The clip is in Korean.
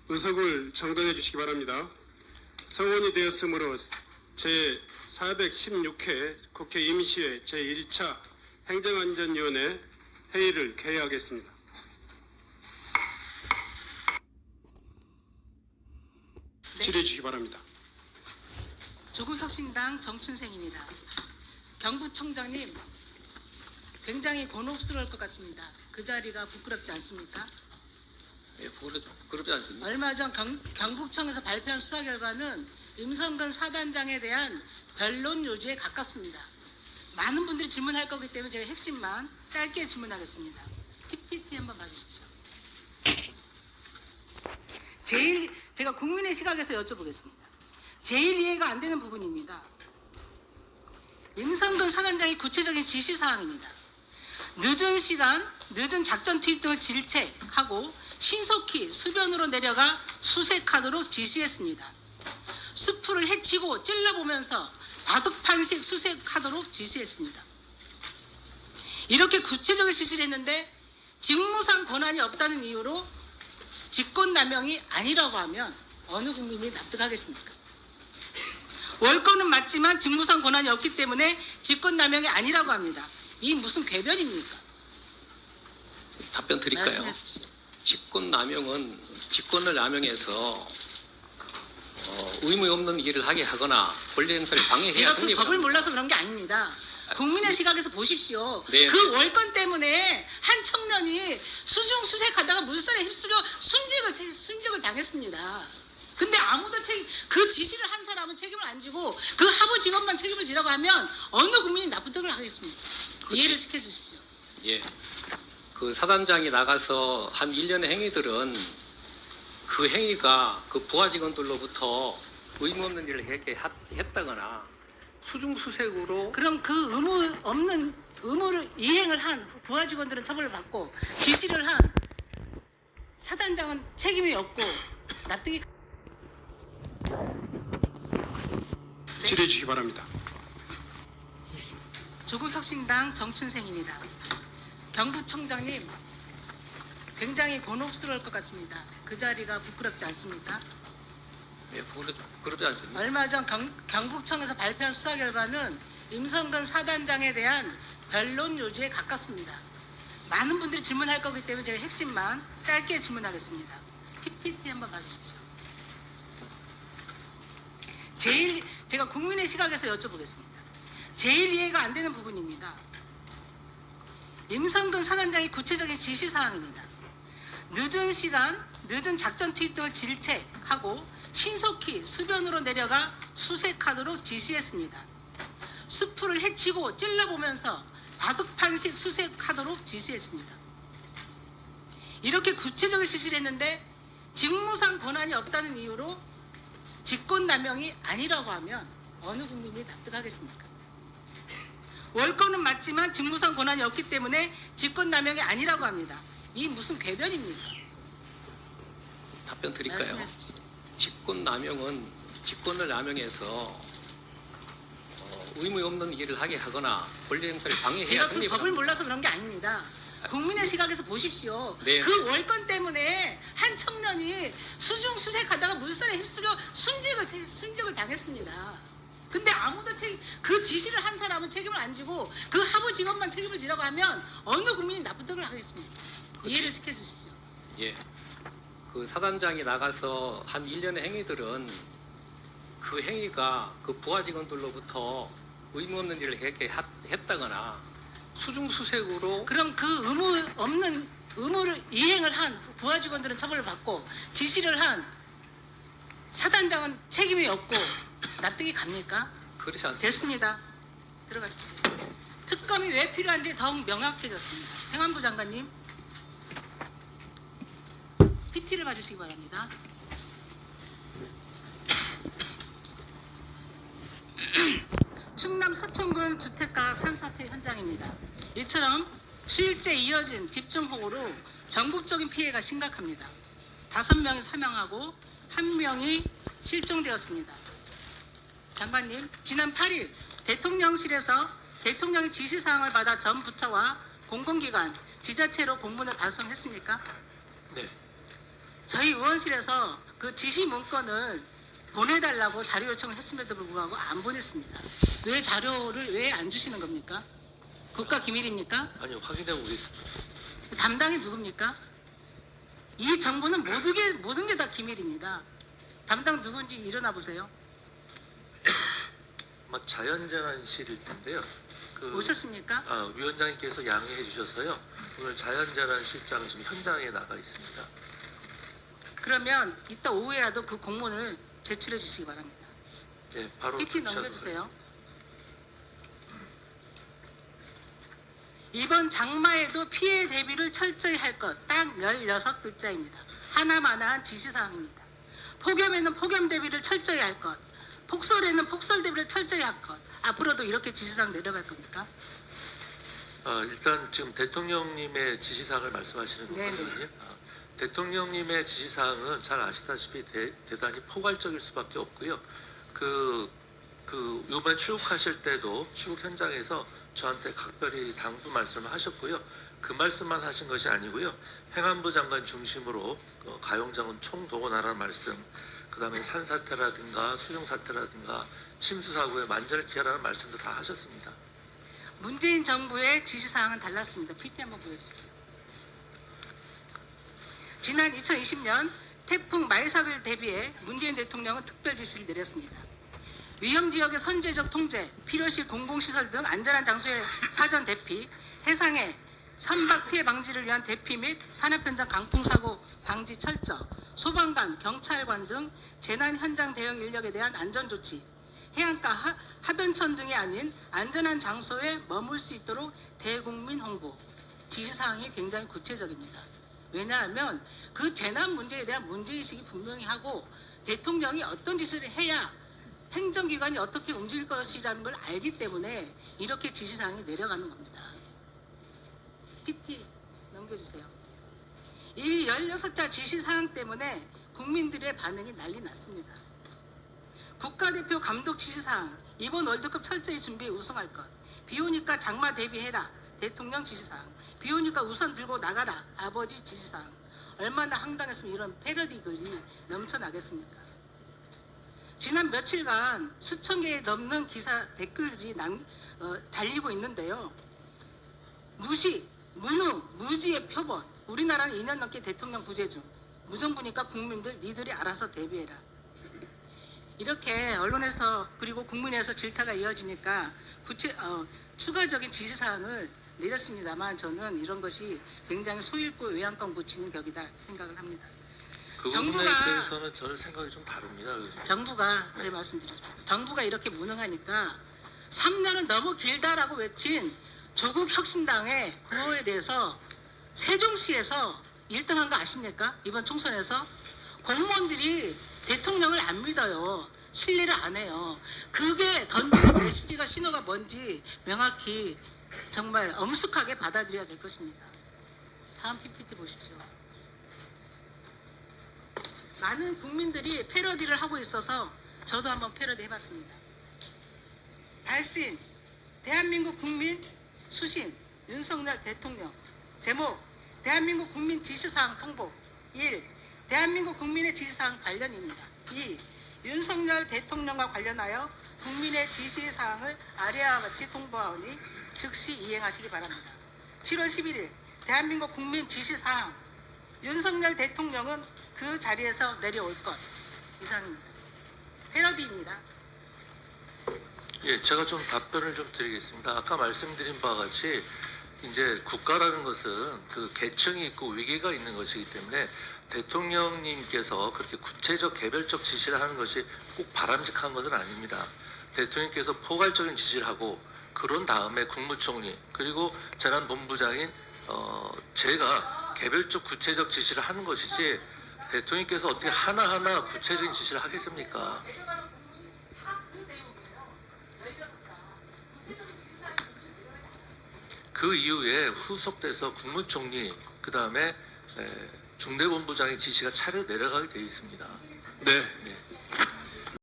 의석을 정돈해 주시기 바랍니다. 성원이 되었으므로 제416회 국회 임시회 제1차 행정안전위원회 회의를 개회하겠습니다. 질의해 주시기 바랍니다. 조국혁신당 정춘생입니다. 경북청장님, 굉장히 곤혹스러울 것 같습니다. 그 자리가 부끄럽지 않습니까? 예, 부끄럽지 않습니다. 얼마 전 경북청에서 발표한 수사 결과는 임성근 사단장에 대한 변론 요지에 가깝습니다. 많은 분들이 질문할 거기 때문에 제가 핵심만 짧게 질문하겠습니다. PPT 한번 봐주십시오. 제가 국민의 시각에서 여쭤보겠습니다. 제일 이해가 안 되는 부분입니다. 임성근 사단장의 구체적인 지시사항입니다. 늦은 시간, 늦은 작전 투입 등을 질책하고 신속히 수변으로 내려가 수색하도록 지시했습니다. 수풀을 헤치고 찔러보면서 바둑판식 수색하도록 지시했습니다. 이렇게 구체적인 지시를 했는데 직무상 권한이 없다는 이유로 직권남용이 아니라고 하면 어느 국민이 납득하겠습니까? 월권은 맞지만 직무상 권한이 없기 때문에 직권남용이 아니라고 합니다. 이 무슨 궤변입니까? 답변 드릴까요? 말씀해 주십시오. 직권남용은 직권을 남용해서 의무 없는 일을 하게 하거나 권리 행사를 방해해야 제가 그 성립을 법을 합니다. 몰라서 그런 게 아닙니다. 국민의 시각에서 보십시오. 네. 그 월권 때문에 한 청년이 수중 수색하다가 물살에 휩쓸려 순직을 당했습니다. 근데 아무도 그 지시를 한 사람은 책임을 안 지고 그 하부 직원만 책임을 지라고 하면 어느 국민이 납득을 하겠습니까? 이해를 시켜주십시오. 예, 그 사단장이 나가서 한 일련의 행위들은 그 행위가 그 부하 직원들로부터 의무 없는 일을 했다거나 수중수색으로 그럼 그 의무를 이행을 한 부하 직원들은 처벌을 받고 지시를 한 사단장은 책임이 없고 납득이 질의해 주시기 바랍니다. 조국혁신당 정춘생입니다. 경북청장님, 굉장히 곤혹스러울 것 같습니다. 그 자리가 부끄럽지 않습니까? 예, 부끄럽지 않습니다. 얼마 전 경북청에서 발표한 수사 결과는 임성근 사단장에 대한 변론 요지에 가깝습니다. 많은 분들이 질문할 거기 때문에 제가 핵심만 짧게 질문하겠습니다. PPT 한번 봐주십시오. 제가 국민의 시각에서 여쭤보겠습니다. 제일 이해가 안 되는 부분입니다. 임성근 사단장의 구체적인 지시사항입니다. 늦은 시간, 늦은 작전 투입 등을 질책하고 신속히 수변으로 내려가 수색하도록 지시했습니다. 수풀을 헤치고 찔러보면서 바둑판식 수색하도록 지시했습니다. 이렇게 구체적인 지시를 했는데 직무상 권한이 없다는 이유로 직권남용이 아니라고 하면 어느 국민이 납득하겠습니까? 월권은 맞지만 직무상 권한이 없기 때문에 직권남용이 아니라고 합니다. 이 무슨 궤변입니까? 답변 드릴까요? 말씀해 주십시오. 직권남용은 직권을 남용해서 의무 없는 일을 하게 하거나 권리 행사를 방해해야 제가 그 성립을 법을 합니다. 몰라서 그런 게 아닙니다. 국민의 시각에서 보십시오. 네. 그 월권 때문에 한 청년이 수중 수색하다가 물살에 휩쓸려 순직을 당했습니다. 근데 아무도 그 지시를 한 사람은 책임을 안 지고 그 하부 직원만 책임을 지라고 하면 어느 국민이 납득을 하겠습니까? 이해를 시켜주십시오. 예, 그 사단장이 나가서 한 일련의 행위들은 그 행위가 그 부하 직원들로부터 의무 없는 일을 했다거나 수중수색으로 그럼 그 의무를 이행을 한 부하 직원들은 처벌을 받고 지시를 한 사단장은 책임이 없고 납득이 갑니까? 그렇지 않습니다. 됐습니다. 들어가십시오. 특검이 왜 필요한지 더욱 명확해졌습니다. 행안부 장관님, PT를 봐주시기 바랍니다. 충남 서천군 주택가 산사태 현장입니다. 이처럼 수일째 이어진 집중호우로 전국적인 피해가 심각합니다. 5명이 사망하고 1명이 실종되었습니다. 장관님, 지난 8일 대통령실에서 대통령의 지시사항을 받아 전 부처와 공공기관, 지자체로 공문을 발송했습니까? 네. 저희 의원실에서 그 지시 문건을 보내달라고 자료 요청을 했음에도 불구하고 안 보냈습니다. 왜 자료를 왜 안 주시는 겁니까? 국가 기밀입니까? 아니요, 확인해 보겠습니다. 담당이 누굽니까? 이 정보는 모든 게 다 기밀입니다. 담당 누군지 일어나 보세요. 아마 자연재난실일 텐데요. 오셨습니까? 위원장님께서 양해해 주셔서요. 오늘 자연재난실장은 지금 현장에 나가 있습니다. 그러면 이따 오후에라도 그 공문을 제출해 주시기 바랍니다. 네, 바로 PT 조치하도록 넘겨주세요. 이번 장마에도 피해 대비를 철저히 할 것, 딱 16글자입니다. 하나마나한 지시사항입니다. 폭염에는 폭염 대비를 철저히 할 것, 폭설에는 폭설 대비를 철저히 할 것. 앞으로도 이렇게 지시사항 내려갈 겁니까? 일단 지금 대통령님의 지시사항을 말씀하시는 네네. 거거든요. 대통령님의 지시사항은 잘 아시다시피 대단히 포괄적일 수밖에 없고요. 요번에 출국하실 때도 출국 현장에서 저한테 각별히 당부 말씀을 하셨고요. 그 말씀만 하신 것이 아니고요. 행안부 장관 중심으로 가용자원 총동원하라는 말씀, 그 다음에 산사태라든가 수중사태라든가 침수사고에 만전을 기하라는 말씀도 다 하셨습니다. 문재인 정부의 지시사항은 달랐습니다. PT 한번 보여주십시오. 지난 2020년 태풍 마이삭을 대비해 문재인 대통령은 특별 지시를 내렸습니다. 위험 지역의 선제적 통제, 필요시 공공시설 등 안전한 장소의 사전 대피, 해상의 산박 피해 방지를 위한 대피 및 산업 현장 강풍 사고 방지 철저, 소방관, 경찰관 등 재난 현장 대응 인력에 대한 안전 조치, 해안가 하변천 등이 아닌 안전한 장소에 머물 수 있도록 대국민 홍보. 지시사항이 굉장히 구체적입니다. 왜냐하면 그 재난 문제에 대한 문제의식이 분명히 하고 대통령이 어떤 지시를 해야 행정기관이 어떻게 움직일 것이라는 걸 알기 때문에 이렇게 지시사항이 내려가는 겁니다. PT 넘겨주세요. 이 16자 지시사항 때문에 국민들의 반응이 난리 났습니다. 국가대표 감독 지시사항, 이번 월드컵 철저히 준비해 우승할 것. 비 오니까 장마 대비해라. 대통령 지시사항. 비 오니까 우선 들고 나가라. 아버지 지시사항. 얼마나 황당했으면 이런 패러디 글이 넘쳐나겠습니까? 지난 며칠간 수천 개에 넘는 기사 댓글들이 달리고 있는데요. 무시, 무능, 무지의 표본. 우리나라는 2년 넘게 대통령 부재 중. 무정부니까 국민들 니들이 알아서 대비해라. 이렇게 언론에서 그리고 국민에서 질타가 이어지니까 추가적인 지시사항을 내렸습니다만 저는 이런 것이 굉장히 소일고 외양간 붙이는 격이다 생각을 합니다. 그 부분에 대해서는 저는 생각이 좀 다릅니다. 정부가 제 말씀드리겠습니다. 정부가 이렇게 무능하니까 3년은 너무 길다라고 외친 조국 혁신당의 구호에 대해서 세종시에서 1등한 거 아십니까? 이번 총선에서 공무원들이 대통령을 안 믿어요. 신뢰를 안 해요. 그게 던지는 메시지가 신호가 뭔지 명확히 정말 엄숙하게 받아들여야 될 것입니다. 다음 PPT 보십시오. 많은 국민들이 패러디를 하고 있어서 저도 한번 패러디 해봤습니다. 발신, 대한민국 국민 수신, 윤석열 대통령. 제목, 대한민국 국민 지시사항 통보. 1. 대한민국 국민의 지시사항 관련입니다. 2. 윤석열 대통령과 관련하여 국민의 지시사항을 아래와 같이 통보하오니 즉시 이행하시기 바랍니다. 7월 11일 대한민국 국민 지시사항. 윤석열 대통령은 그 자리에서 내려올 것. 이상입니다. 패러디입니다. 예, 제가 좀 답변을 좀 드리겠습니다. 아까 말씀드린 바와 같이 이제 국가라는 것은 그 계층이 있고 위계가 있는 것이기 때문에 대통령님께서 그렇게 구체적 개별적 지시를 하는 것이 꼭 바람직한 것은 아닙니다. 대통령께서 포괄적인 지시를 하고 그런 다음에 국무총리 그리고 재난본부장인 제가 개별적 구체적 지시를 하는 것이지 대통령께서 어떻게 하나하나 구체적인 지시를 하겠습니까? 그 이후에 후속돼서 국무총리 그 다음에 중대본부장의 지시가 차례 내려가게 되어 있습니다. 네,